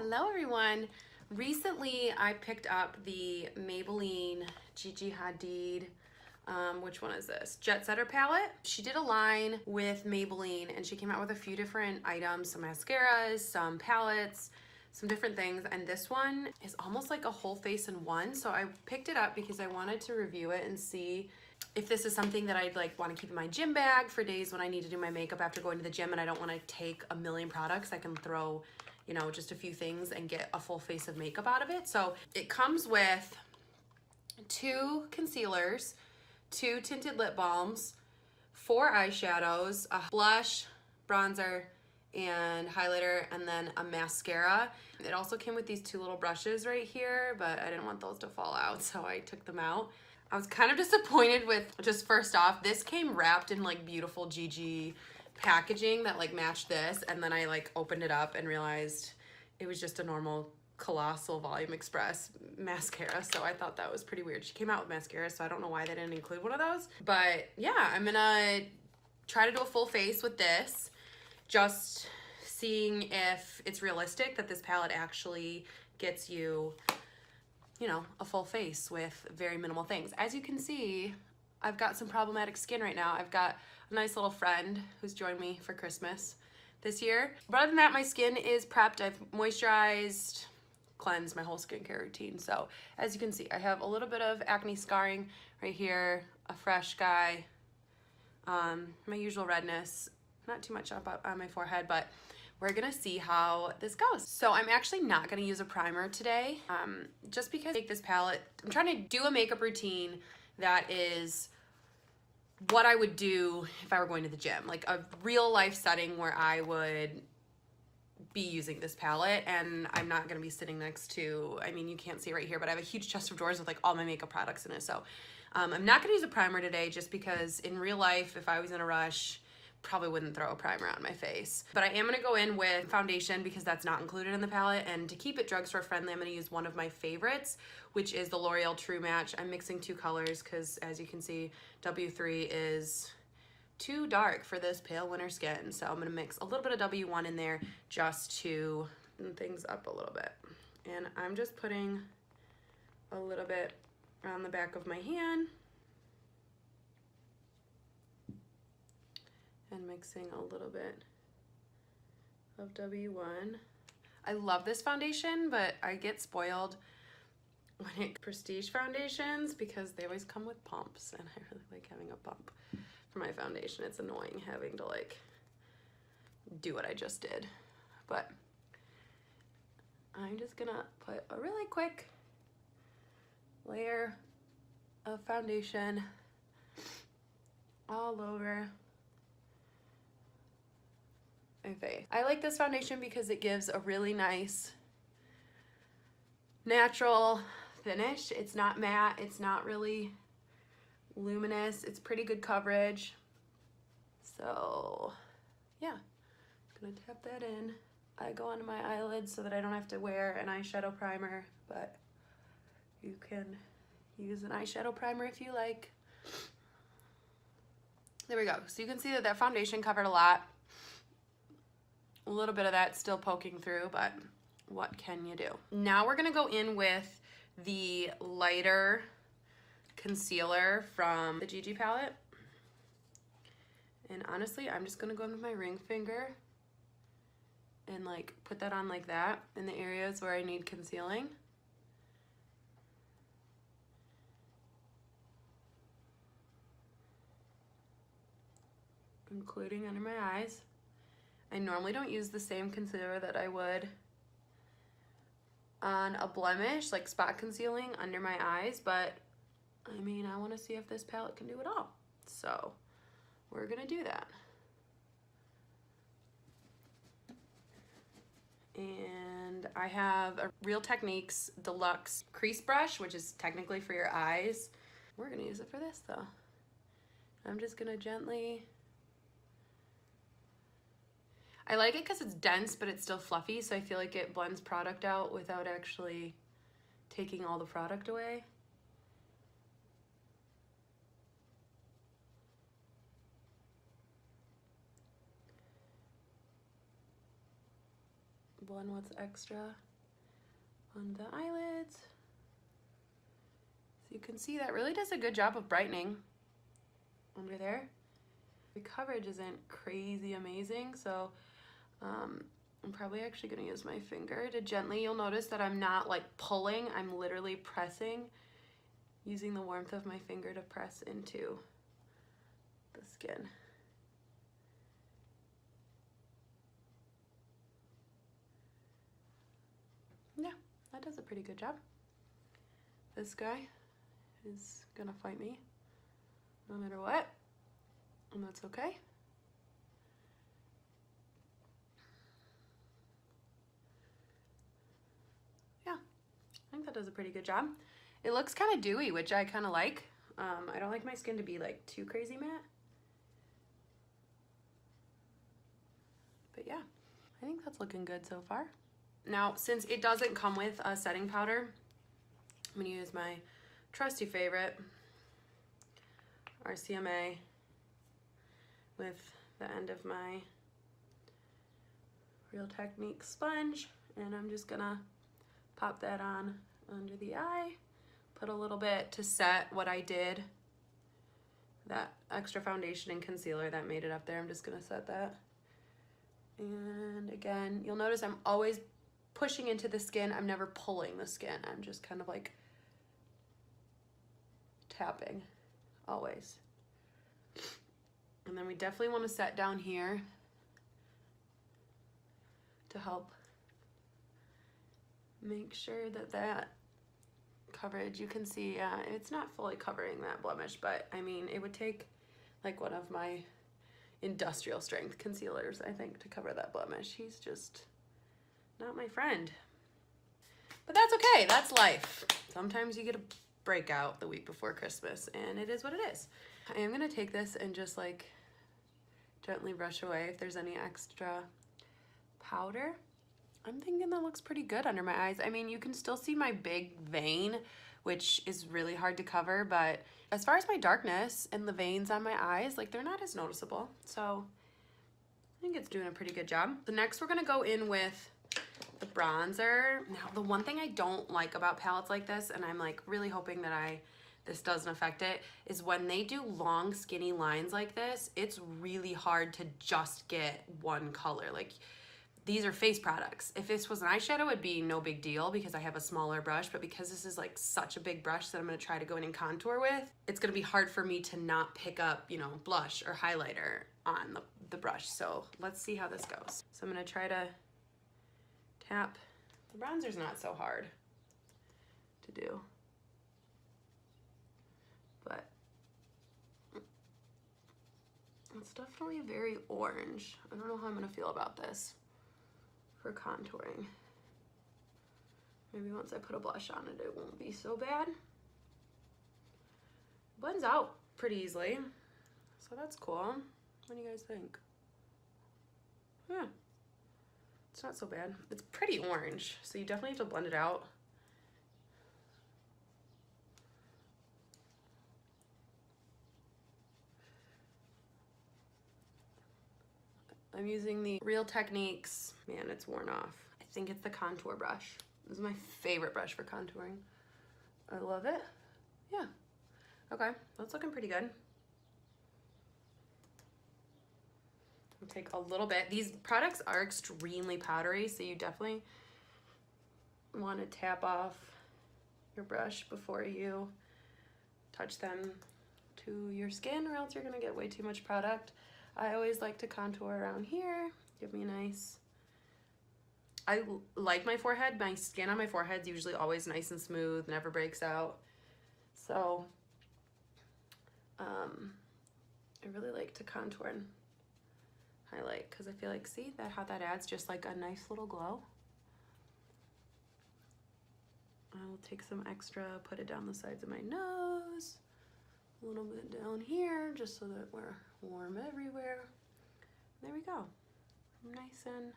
Hello everyone. Recently I picked up the Maybelline Gigi Hadid, which one is this? Jetsetter palette. She did a line with Maybelline and she came out with a few different items, some mascaras, some palettes, some different things, and this one is almost like a whole face in one. So I picked it up because I wanted to review it and see if this is something that I'd like want to keep in my gym bag for days when I need to do my makeup after going to the gym and I don't want to take a million products. I can throw, you know, just a few things and get a full face of makeup out of it. So it comes with 2 concealers, 2 tinted lip balms, 4 eyeshadows, a blush, bronzer, and highlighter, and then a mascara. It also came with these 2 little brushes right here, but I didn't want those to fall out, so I took them out. I was kind of disappointed with, just first off, this came wrapped in like beautiful Gigi packaging that like matched this, and then I like opened it up and realized it was just a normal Colossal Volume Express mascara, so I thought that was pretty weird. She came out with mascara, so I don't know why they didn't include one of those. But yeah, I'm gonna try to do a full face with this, just seeing if it's realistic that this palette actually gets you, you know, a full face with very minimal things. As you can see, I've got some problematic skin right now. I've got a nice little friend who's joined me for Christmas this year. But other than that, my skin is prepped. I've moisturized, cleansed my whole skincare routine. So as you can see, I have a little bit of acne scarring right here, a fresh guy, my usual redness, not too much up on my forehead, but we're gonna see how this goes. So I'm actually not gonna use a primer today, just because I take this palette, I'm trying to do a makeup routine that is what I would do if I were going to the gym, like a real life setting where I would be using this palette, and I'm not gonna be sitting next to, I mean, you can't see right here, but I have a huge chest of drawers with like all my makeup products in it. So I'm not gonna use a primer today just because in real life, if I was in a rush, probably wouldn't throw a primer on my face. But I am gonna go in with foundation because that's not included in the palette, and to keep it drugstore friendly, I'm gonna use one of my favorites, which is the L'Oreal True Match. I'm mixing 2 colors because, as you can see, W3 is too dark for this pale winter skin. So I'm gonna mix a little bit of W1 in there just to open things up a little bit. And I'm just putting a little bit on the back of my hand and mixing a little bit of W1. I love this foundation, but I get spoiled when it prestige foundations because they always come with pumps, and I really like having a pump for my foundation. It's annoying having to like do what I just did, but I'm just gonna put a really quick layer of foundation all over my face. I like this foundation because it gives a really nice natural finish. It's not matte, it's not really luminous, it's pretty good coverage. So yeah, I'm gonna tap that in. I go onto my eyelids so that I don't have to wear an eyeshadow primer, but you can use an eyeshadow primer if you like. There we go. So you can see that that foundation covered a lot. A little bit of that still poking through, but what can you do? Now we're gonna go in with the lighter concealer from the Gigi palette. And honestly, I'm just gonna go in with my ring finger and like put that on like that in the areas where I need concealing. Including under my eyes. I normally don't use the same concealer that I would on a blemish, like spot concealing under my eyes, but I mean, I want to see if this palette can do it all. So we're gonna do that. And I have a Real Techniques Deluxe Crease Brush, which is technically for your eyes. We're gonna use it for this though. I'm just gonna gently, I like it because it's dense, but it's still fluffy, so I feel like it blends product out without actually taking all the product away. Blend what's extra. on the eyelids. So you can see that really does a good job of brightening under there. The coverage isn't crazy amazing, so I'm probably actually gonna use my finger to gently, you'll notice that I'm not like pulling, I'm literally pressing, using the warmth of my finger to press into the skin. Yeah, that does a pretty good job. This guy is gonna fight me no matter what, and that's okay. Yeah, I think that does a pretty good job. It looks kind of dewy, which I kind of like. I don't like my skin to be like too crazy matte. But yeah, I think that's looking good so far. Now, since it doesn't come with a setting powder, I'm gonna use my trusty favorite, RCMA, with the end of my Real Technique sponge, and I'm just gonna pop that on under the eye, put a little bit to set what I did, that extra foundation and concealer that made it up there. I'm just gonna set that. And again, you'll notice I'm always pushing into the skin. I'm never pulling the skin. I'm just kind of like tapping, always. And then we definitely want to set down here to help make sure that that coverage, you can see, it's not fully covering that blemish, but I mean, it would take like one of my industrial strength concealers, I think, to cover that blemish. He's just not my friend. But that's okay, that's life. Sometimes you get a breakout the week before Christmas, and it is what it is. I am gonna take this and just like gently brush away if there's any extra powder. I'm thinking that looks pretty good under my eyes. I mean, you can still see my big vein, which is really hard to cover, but as far as my darkness and the veins on my eyes, like they're not as noticeable. So I think it's doing a pretty good job. So next we're gonna go in with the bronzer. Now, the one thing I don't like about palettes like this, and I'm like really hoping that this doesn't affect it, is when they do long skinny lines like this, it's really hard to just get one color. Like, these are face products. If this was an eyeshadow, it'd be no big deal because I have a smaller brush, but because this is like such a big brush that I'm gonna try to go in and contour with, it's gonna be hard for me to not pick up, you know, blush or highlighter on the brush. So let's see how this goes. So I'm gonna try to tap. The bronzer's not so hard to do, but it's definitely very orange. I don't know how I'm gonna feel about this for contouring. Maybe once I put a blush on it, it won't be so bad. Blends out pretty easily, so that's cool. What do you guys think? Yeah, it's not so bad. It's pretty orange, so you definitely have to blend it out. I'm using the Real Techniques. Man, it's worn off. I think it's the contour brush. This is my favorite brush for contouring. I love it. Yeah. Okay, that's looking pretty good. I'll take a little bit. These products are extremely powdery, so you definitely want to tap off your brush before you touch them to your skin, or else you're gonna get way too much product. I always like to contour around here, give me a nice, I like my forehead. My skin on my forehead is usually always nice and smooth, never breaks out. So I really like to contour and highlight because I feel like, see that how that adds just like a nice little glow. I'll take some extra, put it down the sides of my nose, a little bit down here, just so that we're warm everywhere. There we go. Nice and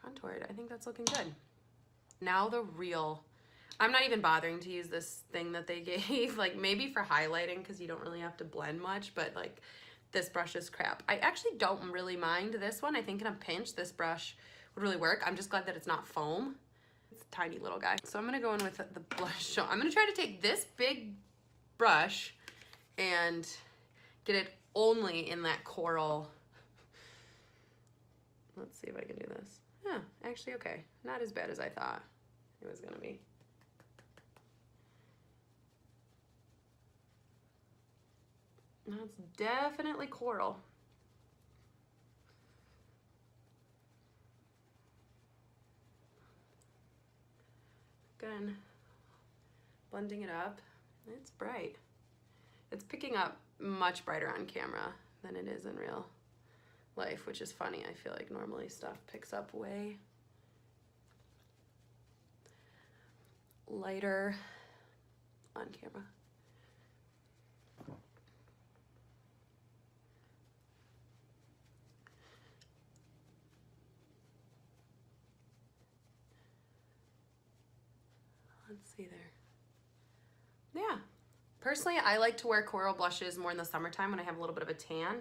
contoured. I think that's looking good. Now the real, I'm not even bothering to use this thing that they gave, like maybe for highlighting because you don't really have to blend much, but like this brush is crap. I actually don't really mind this one. I think in a pinch, this brush would really work. I'm just glad that it's not foam. It's a tiny little guy. So I'm gonna go in with the blush. So I'm gonna try to take this big brush and get it only in that coral. Let's see if I can do this. Yeah, actually, okay. Not as bad as I thought it was gonna be. That's definitely coral. Again, blending it up. It's bright. It's picking up much brighter on camera than it is in real life, which is funny. I feel like normally stuff picks up way lighter on camera. Let's see there. Yeah. Personally, I like to wear coral blushes more in the summertime when I have a little bit of a tan.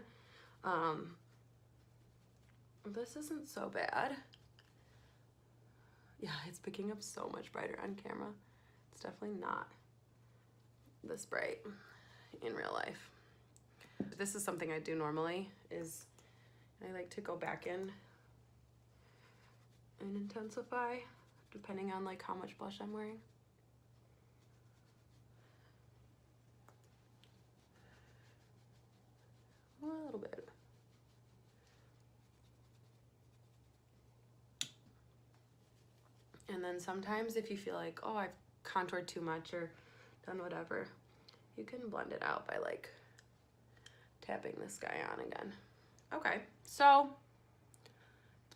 This isn't so bad. Yeah, it's picking up so much brighter on camera. It's definitely not this bright in real life. This is something I do normally, is I like to go back in and intensify depending on like how much blush I'm wearing. A little bit. And then sometimes if you feel like, oh, I've contoured too much or done whatever, you can blend it out by like tapping this guy on again. Okay, so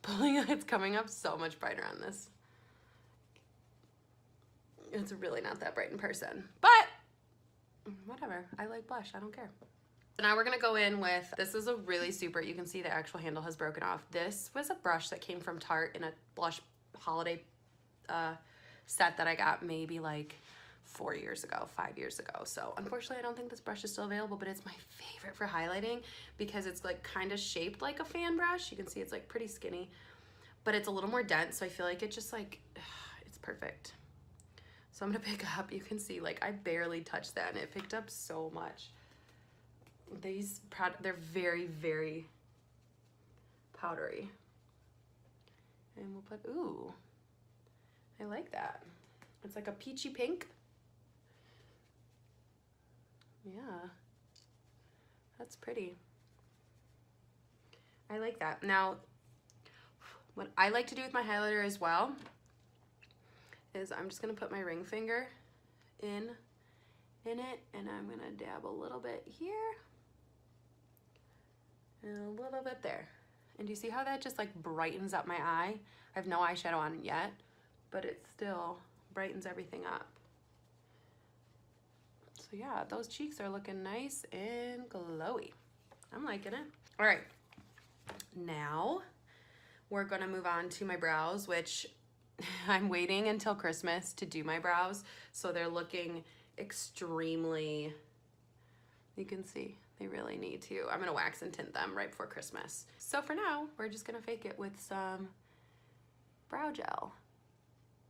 it's coming up so much brighter on this. It's really not that bright in person, but whatever. I like blush, I don't care. So now we're gonna go in with, this is a really super, you can see the actual handle has broken off. This was a brush that came from Tarte in a blush holiday set that I got maybe like 4 years ago, 5 years ago. So unfortunately, I don't think this brush is still available, but it's my favorite for highlighting because it's like kind of shaped like a fan brush. You can see it's like pretty skinny, but it's a little more dense. So I feel like it just like, it's perfect. So I'm gonna pick up, you can see like I barely touched that and it picked up so much. These they're very, very powdery. And we'll put, ooh, I like that. It's like a peachy pink. Yeah, that's pretty. I like that. Now, what I like to do with my highlighter as well is I'm just gonna put my ring finger in it, and I'm gonna dab a little bit here and a little bit there. And do you see how that just like brightens up my eye? I have no eyeshadow on yet, but it still brightens everything up. So yeah, those cheeks are looking nice and glowy. I'm liking it. All right, now we're gonna move on to my brows, which I'm waiting until Christmas to do my brows. So they're looking extremely, you can see, they really need to. I'm gonna wax and tint them right before Christmas. So for now, we're just gonna fake it with some brow gel.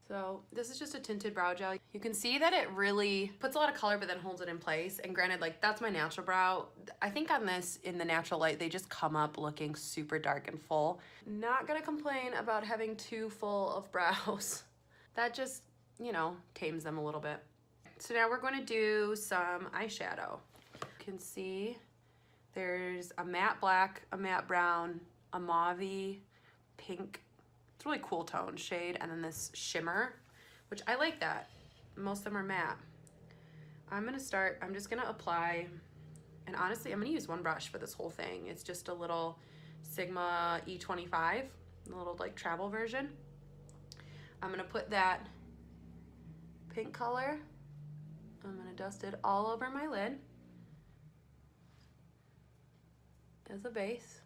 So this is just a tinted brow gel. You can see that it really puts a lot of color but then holds it in place. And granted, like that's my natural brow. I think on this, in the natural light, they just come up looking super dark and full. Not gonna complain about having too full of brows. That just, you know, tames them a little bit. So now we're gonna do some eyeshadow. You can see there's a matte black, a matte brown, a mauve-y, pink, it's really cool tone shade, and then this shimmer, which I like that. Most of them are matte. I'm just gonna apply, and honestly, I'm gonna use one brush for this whole thing. It's just a little Sigma E25, a little like travel version. I'm gonna put that pink color, I'm gonna dust it all over my lid as a base.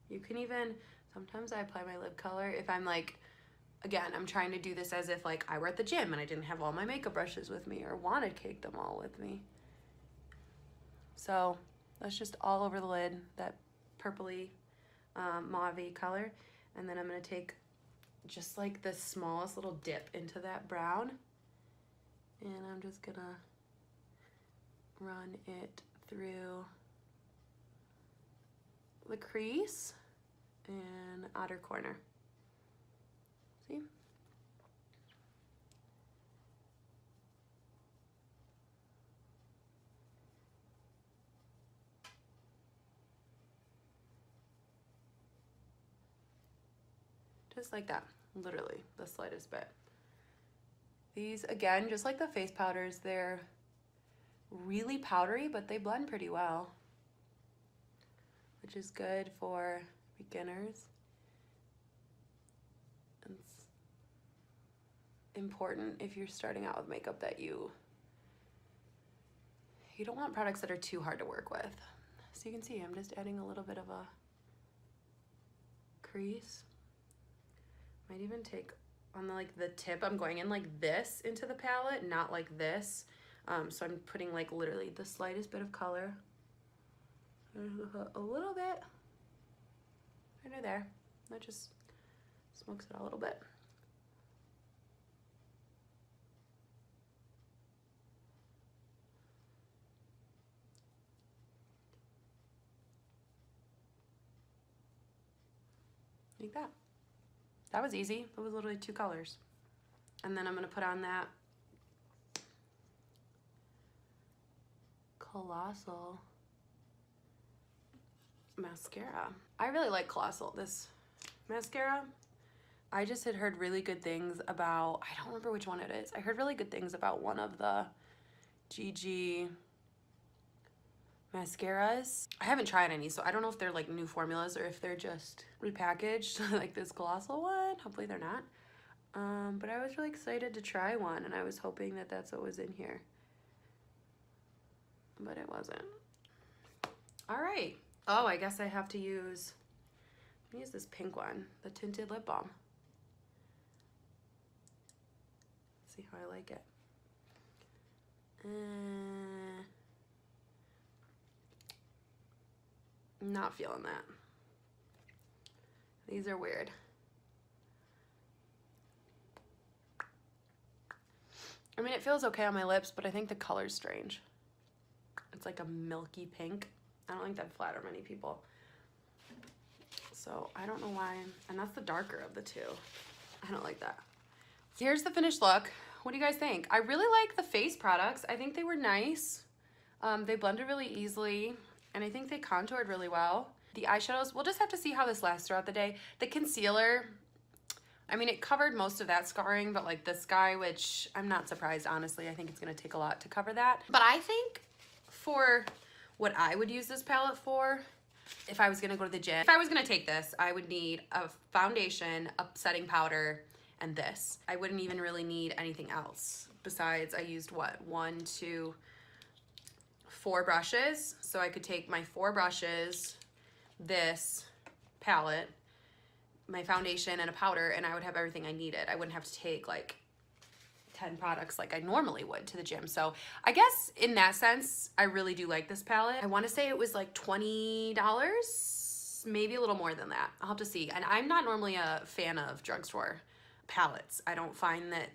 You can even, sometimes I apply my lip color if I'm like, again, I'm trying to do this as if like I were at the gym and I didn't have all my makeup brushes with me or wanted to cake them all with me. So that's just all over the lid, that purpley mauve color. And then I'm going to take just like the smallest little dip into that brown. And I'm just going to run it through the crease and outer corner. See? Just like that, literally the slightest bit. These, again, just like the face powders, they're really powdery, but they blend pretty well, which is good for beginners. It's important if you're starting out with makeup that you don't want products that are too hard to work with. So you can see I'm just adding a little bit of a crease. Might even take on the tip, I'm going in like this into the palette, not like this. So I'm putting like literally the slightest bit of color. A little bit under there. That just smokes it out a little bit. Like that. That was easy. It was literally 2 colors. And then I'm going to put on that Colossal mascara. I really like Colossal, this mascara. I just had heard really good things about, I don't remember which one it is. I heard really good things about one of the Gigi mascaras. I haven't tried any, so I don't know if they're like new formulas or if they're just repackaged like this Colossal one. Hopefully they're not. But I was really excited to try one, and I was hoping that that's what was in here, but it wasn't. All right. Oh, I guess I have to use, let me use this pink one, the tinted lip balm. See how I like it. Not feeling that. These are weird. I mean, it feels okay on my lips, but I think the color's strange. It's like a milky pink. I don't think that'd flatter many people. So I don't know why, and that's the darker of the two. I don't like that. Here's the finished look. What do you guys think? I really like the face products. I think they were nice. They blended really easily, and I think they contoured really well. The eyeshadows, we'll just have to see how this lasts throughout the day. The concealer, I mean, it covered most of that scarring, but like this guy, which I'm not surprised, honestly. I think it's gonna take a lot to cover that. But I think for what I would use this palette for, if I was gonna go to the gym, if I was gonna take this, I would need a foundation, a setting powder, and this. I wouldn't even really need anything else. Besides, I used what, 1, 2, 4 brushes. So I could take my 4 brushes, this palette, my foundation, and a powder, and I would have everything I needed. I wouldn't have to take like 10 products like I normally would to the gym. So I guess in that sense, I really do like this palette. I want to say it was like $20, maybe a little more than that. I'll have to see. And I'm not normally a fan of drugstore palettes. I don't find that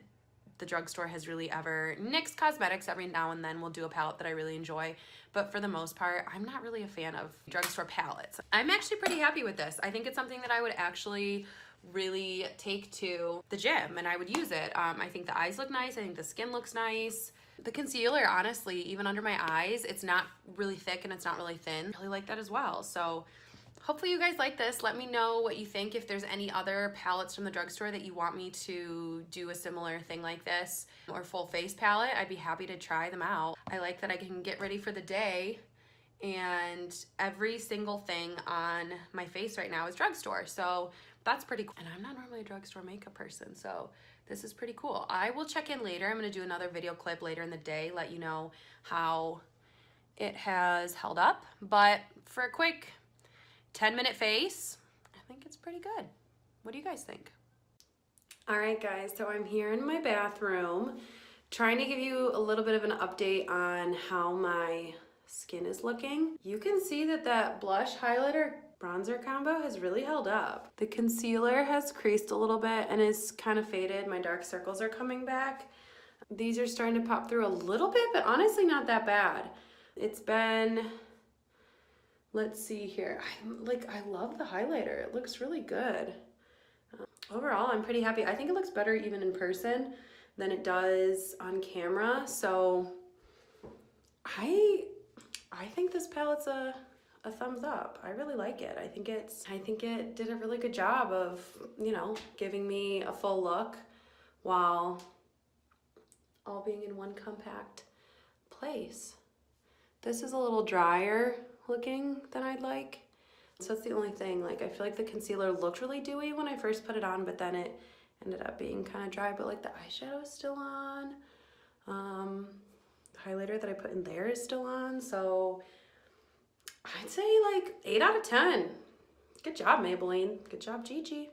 the drugstore has really ever, NYX Cosmetics every now and then will do a palette that I really enjoy, but for the most part, I'm not really a fan of drugstore palettes. I'm actually pretty happy with this. I think it's something that I would actually really take to the gym and I would use it. I think the eyes look nice. I think the skin looks nice. The concealer, honestly, even under my eyes, it's not really thick and it's not really thin. I really like that as well. So hopefully you guys like this. Let me know what you think. If there's any other palettes from the drugstore that you want me to do a similar thing like this, or full face palette, I'd be happy to try them out. I like that I can get ready for the day and every single thing on my face right now is drugstore. So that's pretty cool. And I'm not normally a drugstore makeup person, so this is pretty cool. I will check in later. I'm gonna do another video clip later in the day, let you know how it has held up. But for a quick 10-minute face, I think it's pretty good. What do you guys think? All right, guys, so I'm here in my bathroom trying to give you a little bit of an update on how my skin is looking. You can see that that blush highlighter bronzer combo has really held up. The concealer has creased a little bit and is kind of faded. My dark circles are coming back. These are starting to pop through a little bit, but honestly not that bad. It's been, let's see here. I love the highlighter. It looks really good. Overall, I'm pretty happy. I think it looks better even in person than it does on camera. So I think this palette's a thumbs up. I really like it. I think it did a really good job of, you know, giving me a full look while all being in one compact place. This is a little drier looking than I'd like. So that's the only thing. Like, I feel like the concealer looked really dewy when I first put it on, but then it ended up being kind of dry, but like the eyeshadow is still on. The highlighter that I put in there is still on. So I'd say like 8 out of 10. Good job, Maybelline. Good job, Gigi.